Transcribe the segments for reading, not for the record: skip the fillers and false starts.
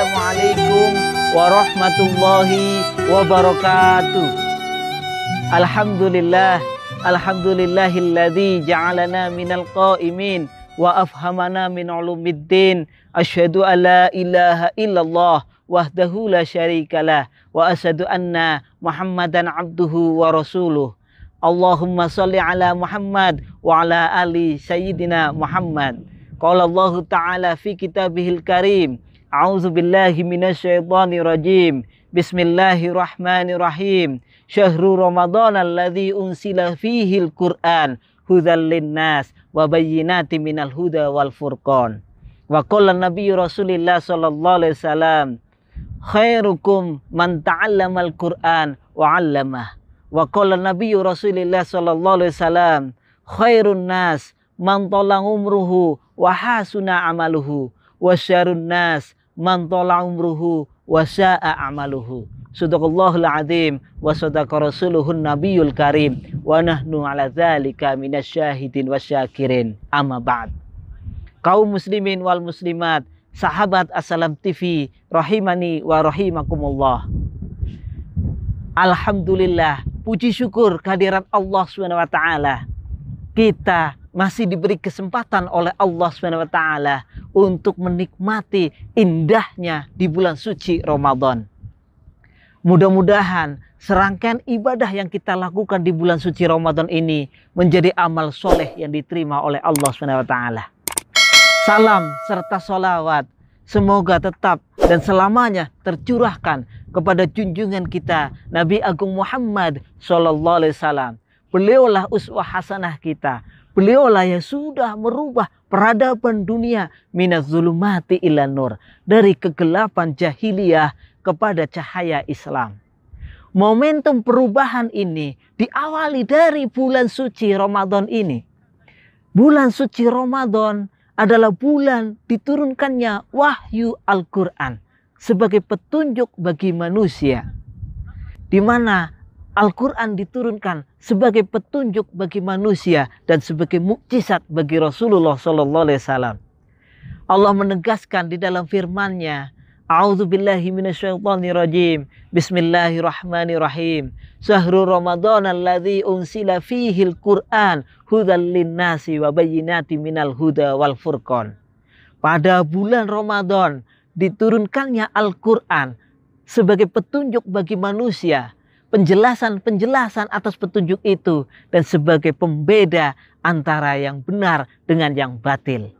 Assalamualaikum warahmatullahi wabarakatuh. Alhamdulillahilladzi ja'alana minal qaimin wa afhamana min ulumiddin. Asyhadu an la ilaha illallah wahdahu la syarikalah wa asyhadu anna Muhammadan abduhu wa rasuluh. Allahumma sholli ala Muhammad wa ala ali sayyidina Muhammad. Qala Allah Ta'ala fi kitabihil karim. A'udzu billahi minasyaitonir rajim. Bismillahirrahmanirrahim. Syahrul Ramadan alladzi unsila fihil Qur'an hudzal linnas wa bayyinatin minal huda wal furqan. Wa qala Nabi Rasulillah sallallahu alaihi wasallam, khairukum man ta'allamal Qur'an wa 'allamah. Wa qala Nabi Rasulillah sallallahu alaihi wasallam, khairun nas man tala umruhu wa hasuna amaluhu wa syarrun nas man tala umruhu wa sya'a amaluhu. Shadaqallahul azim wa shadaqa rasuluhun nabiyul karim wa nahnu ala dzalika minasyahidin wasyakirin. Amma ba'd. Kaum muslimin wal muslimat, sahabat Assalam TV rahimani wa rahimakumullah. Alhamdulillah, puji syukur kehadirat Allah Subhanahu wa taala. Kita masih diberi kesempatan oleh Allah Subhanahu wa taala untuk menikmati indahnya di bulan suci Ramadan. Mudah-mudahan serangkaian ibadah yang kita lakukan di bulan suci Ramadan ini menjadi amal soleh yang diterima oleh Allah Subhanahu wa taala. Salam serta sholawat semoga tetap dan selamanya tercurahkan kepada junjungan kita Nabi Agung Muhammad sallallahu alaihi wasallam. Beliaulah uswah hasanah kita. Beliaulah yang sudah merubah peradaban dunia minaz zulumati ilan nur, dari kegelapan jahiliyah kepada cahaya Islam. Momentum perubahan ini diawali dari bulan suci Ramadan ini. Bulan suci Ramadan adalah bulan diturunkannya wahyu Al-Quran sebagai petunjuk bagi manusia, di mana Al-Quran diturunkan sebagai petunjuk bagi manusia dan sebagai mukjizat bagi Rasulullah SAW. Allah menegaskan di dalam firman-Nya, A'udzu billahi minasyaitonir rajim. Bismillahirrahmanirrahim. Syahrul Ramadan alladzi unsila fihil Qur'an hudzal linnasi wa bayyinatin minal huda wal furqan. Pada bulan Ramadan diturunkannya Al-Quran sebagai petunjuk bagi manusia, penjelasan-penjelasan atas petunjuk itu, dan sebagai pembeda antara yang benar dengan yang batil.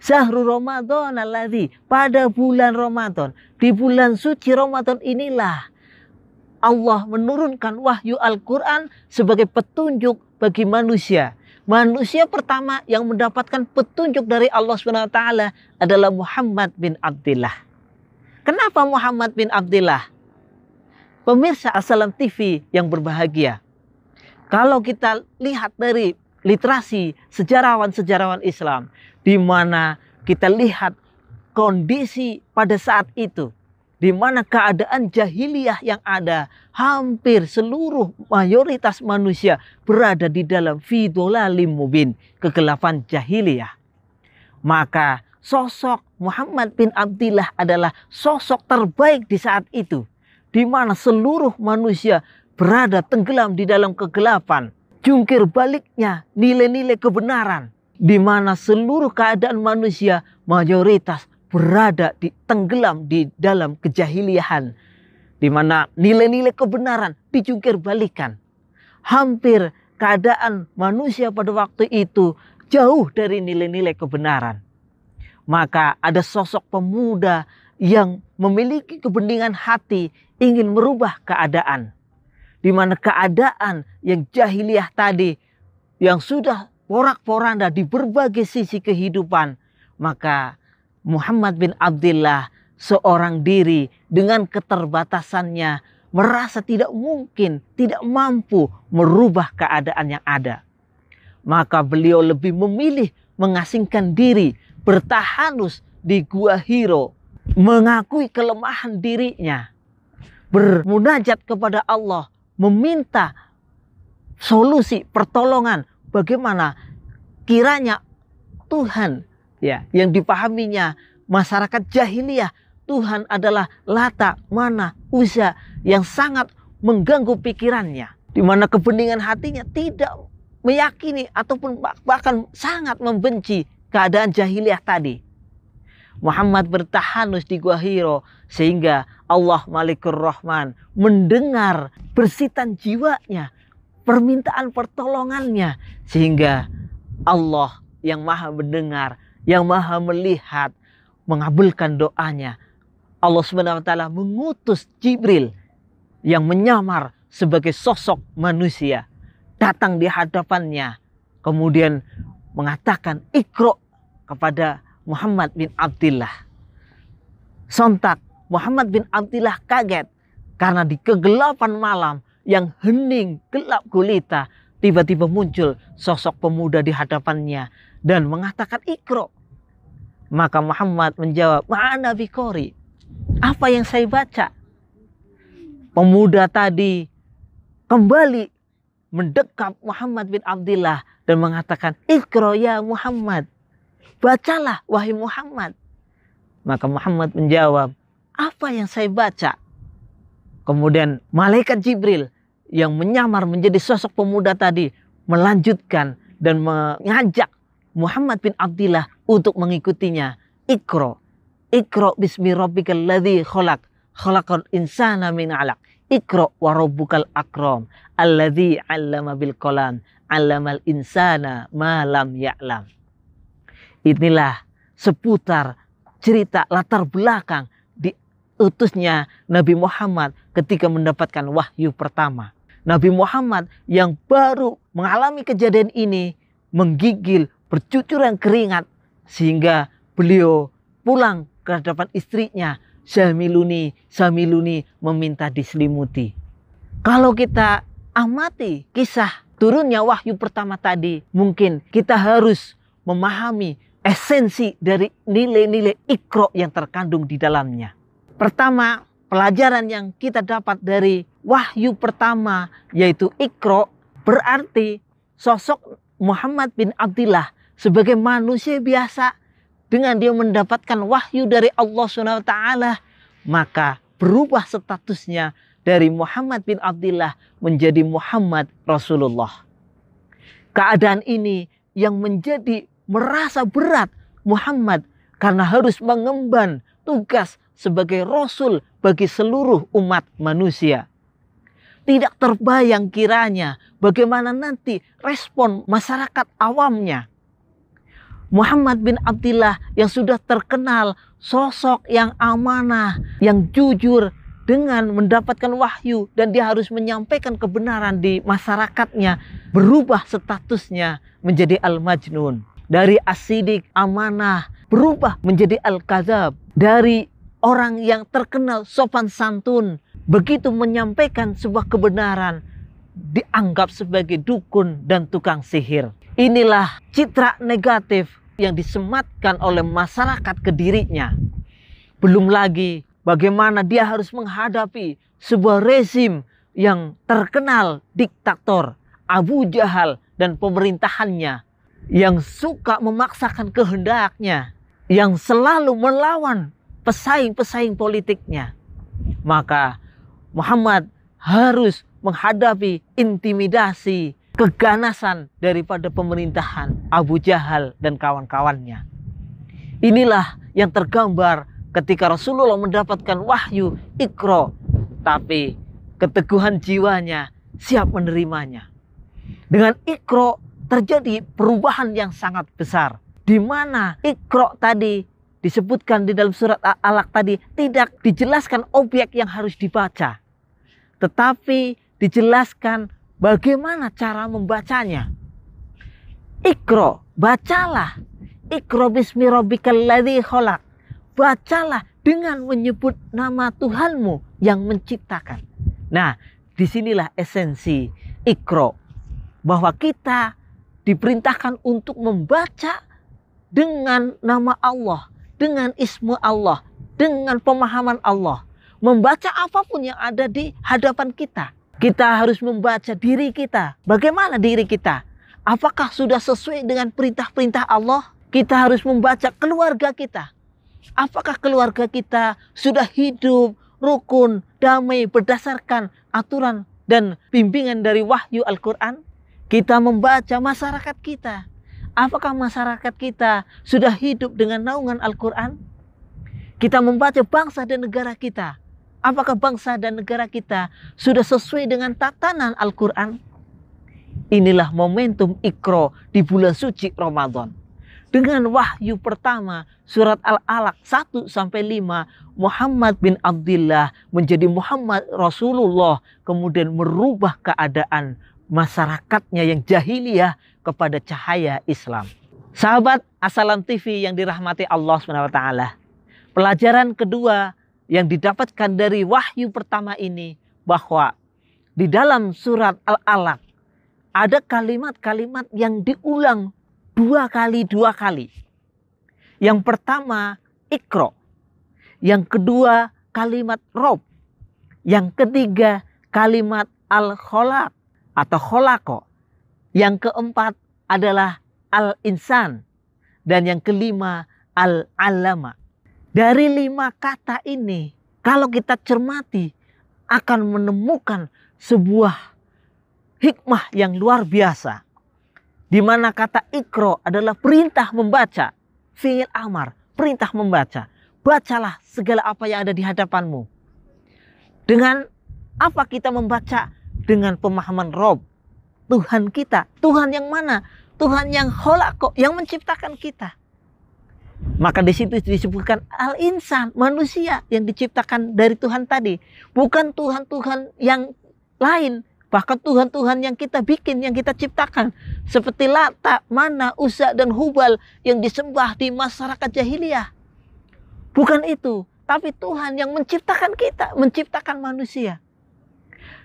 Syahrul Ramadan alladzi, pada bulan Ramadan, di bulan suci Ramadan inilah Allah menurunkan wahyu Al-Quran sebagai petunjuk bagi manusia. Manusia pertama yang mendapatkan petunjuk dari Allah SWT adalah Muhammad bin Abdillah. Kenapa Muhammad bin Abdillah? Pemirsa Assalam TV yang berbahagia, kalau kita lihat dari literasi sejarawan-sejarawan Islam, di mana kita lihat kondisi pada saat itu, di mana keadaan jahiliyah yang ada, hampir seluruh mayoritas manusia berada di dalam fi dhalalim mubin, kegelapan jahiliyah. Maka sosok Muhammad bin Abdillah adalah sosok terbaik di saat itu, di mana seluruh manusia berada tenggelam di dalam kegelapan. Jungkir baliknya nilai-nilai kebenaran, di mana seluruh keadaan manusia mayoritas berada tenggelam di dalam kejahiliahan, di mana nilai-nilai kebenaran dijungkir balikan. Hampir keadaan manusia pada waktu itu jauh dari nilai-nilai kebenaran. Maka ada sosok pemuda yang memiliki kebeningan hati, ingin merubah keadaan, di mana keadaan yang jahiliyah tadi, yang sudah porak-poranda di berbagai sisi kehidupan. Maka Muhammad bin Abdillah, seorang diri dengan keterbatasannya, merasa tidak mungkin, tidak mampu merubah keadaan yang ada. Maka beliau lebih memilih mengasingkan diri, bertahanus di Gua Hiro, mengakui kelemahan dirinya, bermunajat kepada Allah, meminta solusi pertolongan bagaimana kiranya Tuhan, ya, yang dipahaminya masyarakat jahiliyah Tuhan adalah Lata, Mana, Uzza yang sangat mengganggu pikirannya, di mana kebeningan hatinya tidak meyakini ataupun bahkan sangat membenci keadaan jahiliyah tadi. Muhammad bertahanus di Gua Hiro sehingga Allah Malikur Rahman mendengar bersitan jiwanya, permintaan pertolongannya, sehingga Allah yang maha mendengar, yang maha melihat, mengabulkan doanya. Allah SWT mengutus Jibril yang menyamar sebagai sosok manusia, datang di hadapannya, kemudian mengatakan Iqra kepada Muhammad bin Abdillah. Sontak Muhammad bin Abdillah kaget karena di kegelapan malam yang hening gelap gulita, tiba-tiba muncul sosok pemuda di hadapannya dan mengatakan Iqra. Maka Muhammad menjawab, Ma'ana biqori, apa yang saya baca? Pemuda tadi kembali mendekap Muhammad bin Abdillah dan mengatakan, Iqra ya Muhammad, bacalah wahai Muhammad. Maka Muhammad menjawab, apa yang saya baca? Kemudian malaikat Jibril yang menyamar menjadi sosok pemuda tadi melanjutkan dan mengajak Muhammad bin Abdillah untuk mengikutinya. Iqra, Iqra bismi rabbikal ladzi khalaq, khalaqal insana min 'alaq. Iqra wa rabbukal akram, alladzi 'allama bil qalam, 'allamal insana ma lam ya'lam. Inilah seputar cerita latar belakang diutusnya Nabi Muhammad ketika mendapatkan wahyu pertama. Nabi Muhammad yang baru mengalami kejadian ini menggigil, bercucuran keringat, sehingga beliau pulang ke hadapan istrinya, Samiluni, Samiluni, meminta diselimuti. Kalau kita amati kisah turunnya wahyu pertama tadi, mungkin kita harus memahami esensi dari nilai-nilai Iqra yang terkandung di dalamnya. Pertama, pelajaran yang kita dapat dari wahyu pertama yaitu Iqra, berarti sosok Muhammad bin Abdillah sebagai manusia biasa, dengan dia mendapatkan wahyu dari Allah SWT, maka berubah statusnya dari Muhammad bin Abdillah menjadi Muhammad Rasulullah. Keadaan ini yang menjadi merasa berat Muhammad karena harus mengemban tugas sebagai Rasul bagi seluruh umat manusia. Tidak terbayang kiranya bagaimana nanti respon masyarakat awamnya. Muhammad bin Abdillah yang sudah terkenal sosok yang amanah, yang jujur dengan mendapatkan wahyu dan dia harus menyampaikan kebenaran di masyarakatnya, berubah statusnya menjadi al-majnun. Dari as-sidik, amanah, berubah menjadi al-kadzab. Dari orang yang terkenal sopan santun, begitu menyampaikan sebuah kebenaran, dianggap sebagai dukun dan tukang sihir. Inilah citra negatif yang disematkan oleh masyarakat ke dirinya. Belum lagi bagaimana dia harus menghadapi sebuah rezim yang terkenal diktator, Abu Jahal dan pemerintahannya, yang suka memaksakan kehendaknya, yang selalu melawan pesaing-pesaing politiknya. Maka Muhammad harus menghadapi intimidasi, keganasan daripada pemerintahan Abu Jahal dan kawan-kawannya. Inilah yang tergambar ketika Rasulullah mendapatkan wahyu Iqra, tapi keteguhan jiwanya siap menerimanya. Dengan Iqra terjadi perubahan yang sangat besar, di mana Iqra tadi disebutkan di dalam surat Al-Alaq tadi tidak dijelaskan objek yang harus dibaca, tetapi dijelaskan bagaimana cara membacanya. Iqra, bacalah. Iqra bismi rabbikal ladzi khalaq. Bacalah dengan menyebut nama Tuhanmu yang menciptakan. Nah, disinilah esensi Iqra, bahwa kita diperintahkan untuk membaca dengan nama Allah, dengan ismu Allah, dengan pemahaman Allah. Membaca apapun yang ada di hadapan kita. Kita harus membaca diri kita. Bagaimana diri kita? Apakah sudah sesuai dengan perintah-perintah Allah? Kita harus membaca keluarga kita. Apakah keluarga kita sudah hidup rukun, damai, berdasarkan aturan dan bimbingan dari wahyu Al-Quran? Kita membaca masyarakat kita. Apakah masyarakat kita sudah hidup dengan naungan Al-Quran? Kita membaca bangsa dan negara kita. Apakah bangsa dan negara kita sudah sesuai dengan tatanan Al-Quran? Inilah momentum Iqra di bulan suci Ramadan. Dengan wahyu pertama surat Al-Alaq 1-5, Muhammad bin Abdullah menjadi Muhammad Rasulullah, kemudian merubah keadaan masyarakatnya yang jahiliyah kepada cahaya Islam. Sahabat Assalam TV yang dirahmati Allah SWT. Pelajaran kedua yang didapatkan dari wahyu pertama ini, bahwa di dalam surat Al-Alaq ada kalimat-kalimat yang diulang dua kali. Yang pertama Iqra, yang kedua kalimat Rob, yang ketiga kalimat Al-Kholaq atau Kholaqo, yang keempat adalah Al-Insan, dan yang kelima Al-Alama. Dari 5 kata ini, kalau kita cermati, akan menemukan sebuah hikmah yang luar biasa. Di mana kata Iqra adalah perintah membaca, fi'il amar, perintah membaca. Bacalah segala apa yang ada di hadapanmu. Dengan apa kita membaca? Dengan pemahaman Rob, Tuhan kita. Tuhan yang mana? Tuhan yang Kholaqo, yang menciptakan kita. Maka di situ disebutkan Al-Insan, manusia yang diciptakan dari Tuhan tadi. Bukan Tuhan-Tuhan yang lain. Bahkan Tuhan-Tuhan yang kita bikin, yang kita ciptakan. Seperti Lata, Mana, Uzza, dan Hubal yang disembah di masyarakat jahiliyah. Bukan itu. Tapi Tuhan yang menciptakan kita, menciptakan manusia.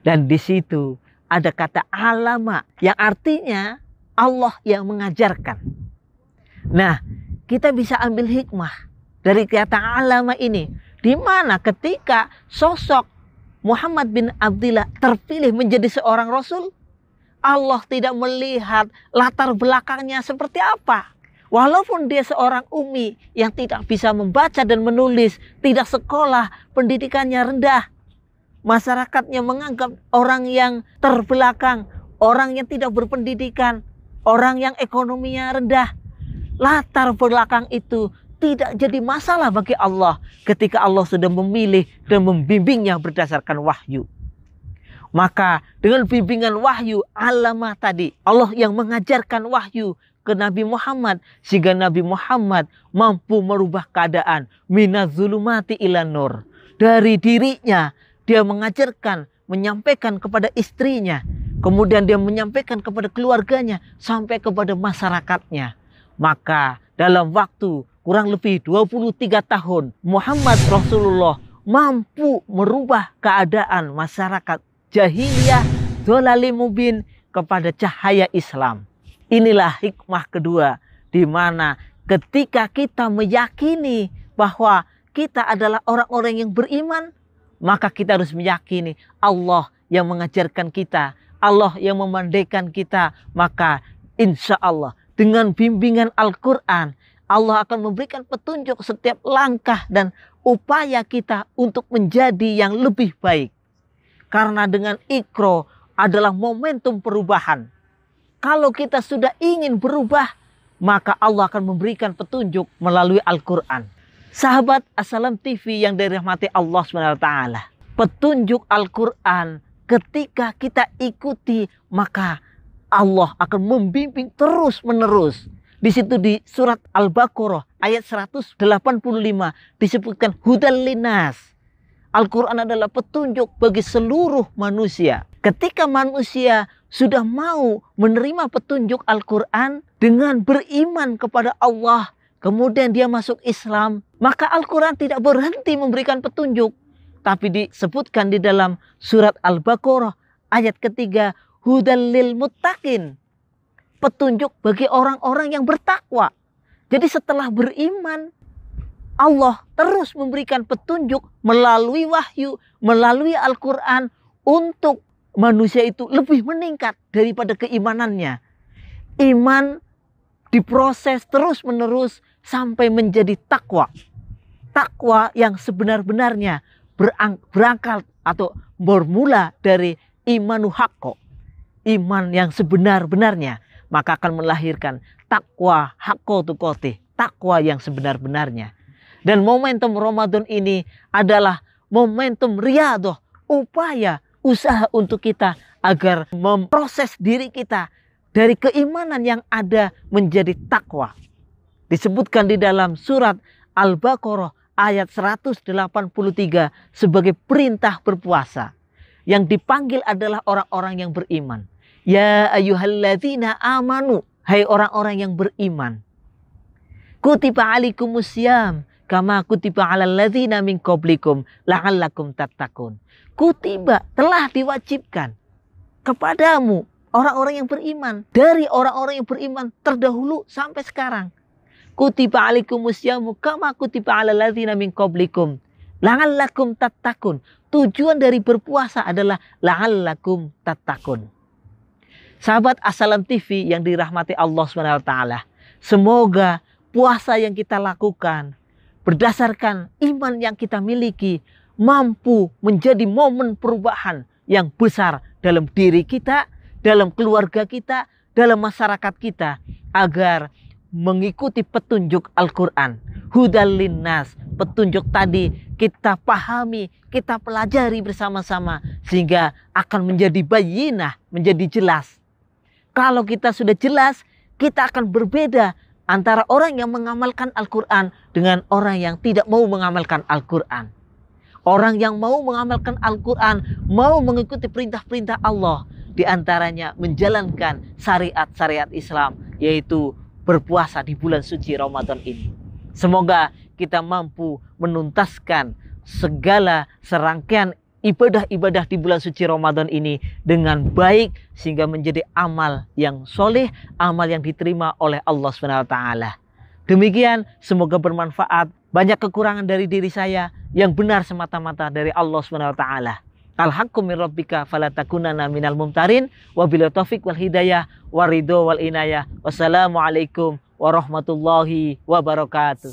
Dan di situ ada kata alama, yang artinya Allah yang mengajarkan. Nah, kita bisa ambil hikmah dari kata alama ini. Di mana ketika sosok Muhammad bin Abdullah terpilih menjadi seorang Rasul, Allah tidak melihat latar belakangnya seperti apa. Walaupun dia seorang ummi yang tidak bisa membaca dan menulis, tidak sekolah, pendidikannya rendah, masyarakatnya menganggap orang yang terbelakang, orang yang tidak berpendidikan, orang yang ekonominya rendah. Latar belakang itu tidak jadi masalah bagi Allah ketika Allah sudah memilih dan membimbingnya berdasarkan wahyu. Maka dengan bimbingan wahyu alamah tadi, Allah yang mengajarkan wahyu ke Nabi Muhammad, sehingga Nabi Muhammad mampu merubah keadaan minaz-zulumati ilan nur. Dari dirinya dia mengajarkan, menyampaikan kepada istrinya, kemudian dia menyampaikan kepada keluarganya, sampai kepada masyarakatnya. Maka dalam waktu kurang lebih 23 tahun, Muhammad Rasulullah mampu merubah keadaan masyarakat jahiliyah dhalali mubin kepada cahaya Islam. Inilah hikmah kedua, di mana ketika kita meyakini bahwa kita adalah orang-orang yang beriman, maka kita harus meyakini Allah yang mengajarkan kita, Allah yang memandaikan kita. Maka insya Allah dengan bimbingan Al-Quran, Allah akan memberikan petunjuk setiap langkah dan upaya kita untuk menjadi yang lebih baik. Karena dengan Iqra adalah momentum perubahan. Kalau kita sudah ingin berubah, maka Allah akan memberikan petunjuk melalui Al-Quran. Sahabat Assalam TV yang dirahmati Allah SWT. Petunjuk Al-Quran ketika kita ikuti, maka Allah akan membimbing terus menerus. Di situ di surat Al-Baqarah ayat 185 disebutkan hudal linas. Al-Quran adalah petunjuk bagi seluruh manusia. Ketika manusia sudah mau menerima petunjuk Al-Quran dengan beriman kepada Allah, kemudian dia masuk Islam, maka Al-Quran tidak berhenti memberikan petunjuk. Tapi disebutkan di dalam surat Al-Baqarah ayat ketiga, hudal lil muttaqin, petunjuk bagi orang-orang yang bertakwa. Jadi setelah beriman, Allah terus memberikan petunjuk melalui wahyu, melalui Al-Quran, untuk manusia itu lebih meningkat daripada keimanannya. Iman diproses terus menerus sampai menjadi takwa. takwa yang sebenar-benarnya berangkat atau bermula dari imanu haqqo, iman yang sebenar-benarnya, maka akan melahirkan takwa haqqo tuqatih, takwa yang sebenar-benarnya. Dan momentum Ramadan ini adalah momentum riyadhah, upaya, usaha untuk kita agar memproses diri kita dari keimanan yang ada menjadi takwa. Disebutkan di dalam surat Al-Baqarah ayat 183 sebagai perintah berpuasa. Yang dipanggil adalah orang-orang yang beriman. Ya ayyuhalladzina amanu, hai orang-orang yang beriman. Kutiba alaikumusiyam kama kutiba alal ladzina min qablikum la'allakum tattaqun. Kutiba, telah diwajibkan kepadamu orang-orang yang beriman, dari orang-orang yang beriman terdahulu sampai sekarang. Kutiba alaikumusyamu kama kutiba alal ladzina min qablikum la'allakum tattaqun. Tujuan dari berpuasa adalah la'allakum tattaqun. Sahabat As-Salam TV yang dirahmati Allah SWT, semoga puasa yang kita lakukan berdasarkan iman yang kita miliki mampu menjadi momen perubahan yang besar dalam diri kita, dalam keluarga kita, dalam masyarakat kita, agar mengikuti petunjuk Al-Quran. Hudal linnas, petunjuk tadi kita pahami, kita pelajari bersama-sama sehingga akan menjadi bayyinah, menjadi jelas. Kalau kita sudah jelas, kita akan berbeda antara orang yang mengamalkan Al-Quran dengan orang yang tidak mau mengamalkan Al-Quran. Orang yang mau mengamalkan Al-Quran, mau mengikuti perintah-perintah Allah, diantaranya menjalankan syariat-syariat Islam, yaitu berpuasa di bulan suci Ramadan ini. Semoga kita mampu menuntaskan segala serangkaian ibadah-ibadah di bulan suci Ramadan ini dengan baik sehingga menjadi amal yang soleh, amal yang diterima oleh Allah SWT. Demikian, semoga bermanfaat. Banyak kekurangan dari diri saya, yang benar semata-mata dari Allah SWT. Al-haqqu min rabbika fala takunanna minal mumtarin. Wabillahi taufik wal hidayah waridho wal inayah. Wassalamualaikum warahmatullahi wabarakatuh.